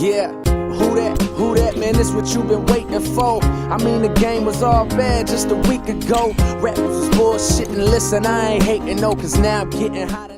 Yeah, who that, man, this what you been waiting for. I mean, the game was all bad just a week ago. Rappers was bullshitting, listen, I ain't hating, no, cause now I'm getting hot.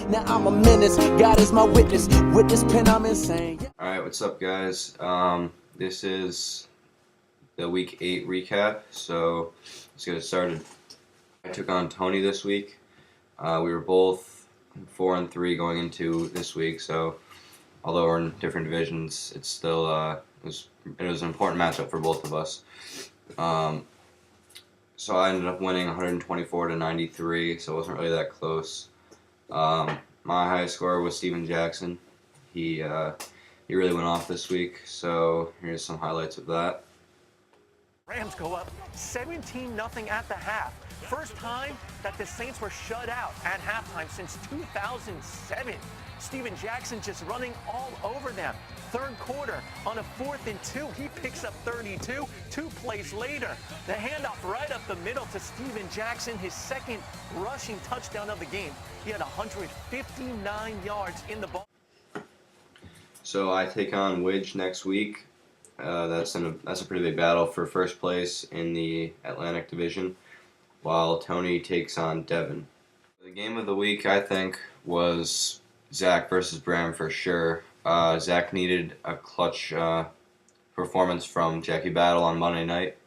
Now I'm a menace, God is my witness. With this pen I'm insane. Alright, what's up guys? This is the week 8 recap, so let's get it started. I took on Tony this week. We were both 4-3 going into this week, so although we're in different divisions, it's still it was an important matchup for both of us. So I ended up winning 124-93, so it wasn't really that close. My highest score was Steven Jackson. He really went off this week, so here's some highlights of that. Rams go up 17-0 at the half. First time that the Saints were shut out at halftime since 2007. Steven Jackson just running all over them. Third quarter, on a 4th and 2, he picks up 32. 2 plays later, the handoff right up the middle to Steven Jackson, his second rushing touchdown of the game. He had 159 yards in the ball. So I take on Widge next week. That's a pretty big battle for first place in the Atlantic Division, while Tony takes on Devin. The game of the week, I think, was Zach versus Bram for sure. Zach needed a clutch performance from Jackie Battle on Monday night.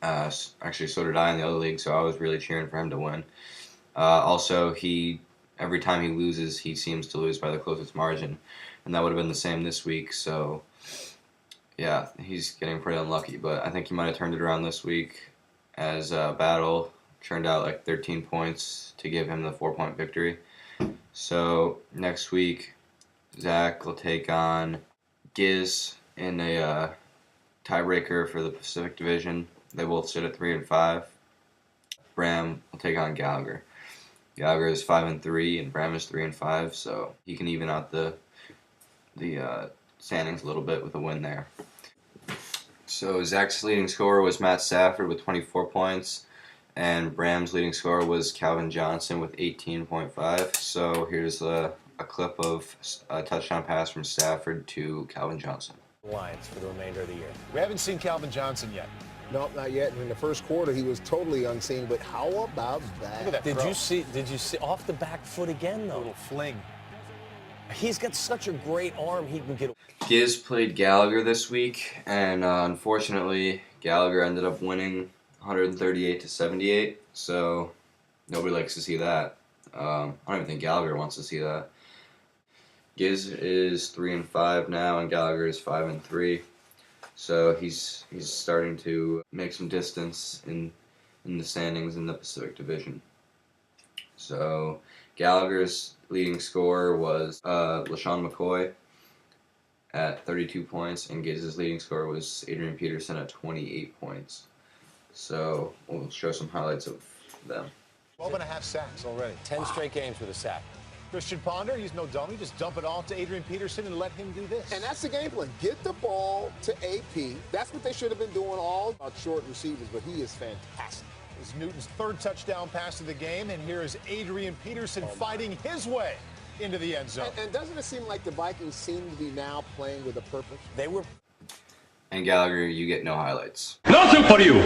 Actually, so did I in the other league, so I was really cheering for him to win. Also, every time he loses, he seems to lose by the closest margin, and that would have been the same this week, so yeah, he's getting pretty unlucky, but I think he might have turned it around this week as Battle turned out like 13 points to give him the 4-point victory. So next week, Zach will take on Giz in a tiebreaker for the Pacific Division. They both sit at 3-5. Bram will take on Gallagher. Gallagher is 5-3 and Bram is 3-5, so he can even out the standings a little bit with a win there. So Zach's leading scorer was Matt Stafford with 24 points, and Bram's leading scorer was Calvin Johnson with 18.5. So here's a clip of a touchdown pass from Stafford to Calvin Johnson. Lions for the remainder of the year. We haven't seen Calvin Johnson yet. Nope, not yet. In the first quarter, he was totally unseen. But how about that? Look at that Did throw. you see off the back foot again though? A little fling. He's got such a great arm. He can get. Giz played Gallagher this week, and unfortunately, Gallagher ended up winning 138-78. So nobody likes to see that. I don't even think Gallagher wants to see that. Giz is 3-5 now, and Gallagher is 5-3. So he's starting to make some distance in the standings in the Pacific Division. So Gallagher's leading scorer was LaShawn McCoy at 32 points, and Giz's leading scorer was Adrian Peterson at 28 points. So we'll show some highlights of them. 12.5 sacks already. 10 straight games with a sack. Christian Ponder, he's no dummy. Just dump it off to Adrian Peterson and let him do this. And that's the game plan. Get the ball to AP. That's what they should have been doing all about short receivers, but he is fantastic. This is Newton's 3rd touchdown pass of the game, and here is Adrian Peterson fighting his way into the end zone. And doesn't it seem like the Vikings seem to be now playing with a purpose? They were. And Gallagher, you get no highlights. Nothing for you!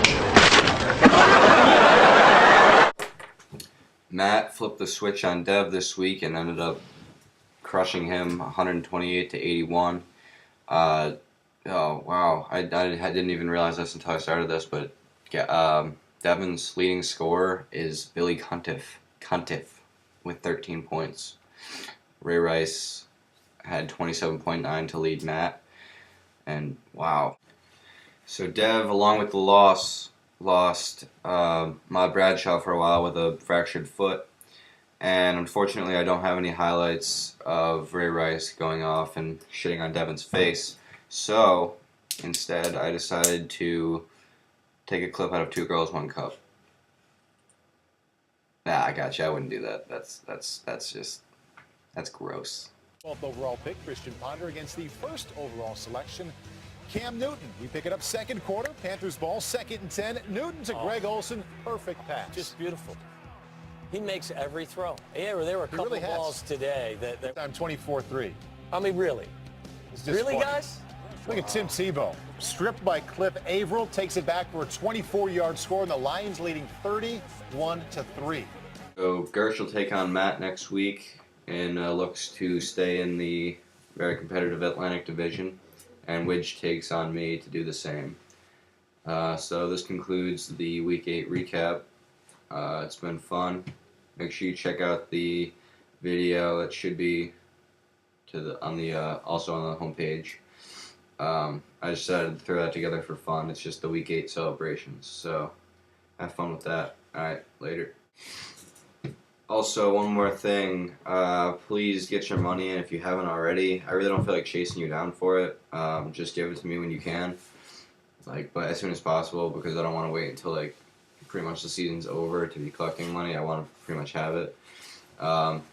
Matt flipped the switch on Dev this week and ended up crushing him 128-81. Oh wow, I didn't even realize this until I started this, but yeah, Devon's leading scorer is Billy Cuntiff with 13 points. Ray Rice had 27.9 to lead Matt, and wow. So Dev, along with the lost Maud Bradshaw for a while with a fractured foot. And unfortunately, I don't have any highlights of Ray Rice going off and shitting on Devon's face. So instead, I decided to take a clip out of Two Girls, One Cup. Nah, I got you. I wouldn't do that. That's gross. 12th overall pick, Christian Ponder against the first overall selection, Cam Newton. We pick it up second quarter. Panthers ball, 2nd and 10. Newton to Greg Olsen. Perfect pass. Just beautiful. He makes every throw. Yeah, there were a couple really has. balls today that I'm 24-3. I mean, really? It's just Really, funny. guys? Look at Tim Tebow. Stripped by Cliff Averill. Takes it back for a 24-yard score. And the Lions leading 31-3. So Gersh will take on Matt next week and looks to stay in the very competitive Atlantic Division. And Widge takes on me to do the same. So this concludes the Week 8 recap. It's been fun. Make sure you check out the video that should be also on the homepage. I just decided to throw that together for fun. It's just the Week 8 celebrations. So have fun with that. Alright, later. Also, one more thing. Please get your money in if you haven't already. I really don't feel like chasing you down for it. Just give it to me when you can. But as soon as possible, because I don't want to wait until pretty much the season's over to be collecting money. I want to pretty much have it.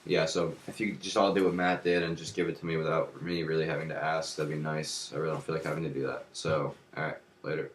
Yeah, so if you just all do what Matt did and just give it to me without me really having to ask, that'd be nice. I really don't feel like having to do that. So, alright, later.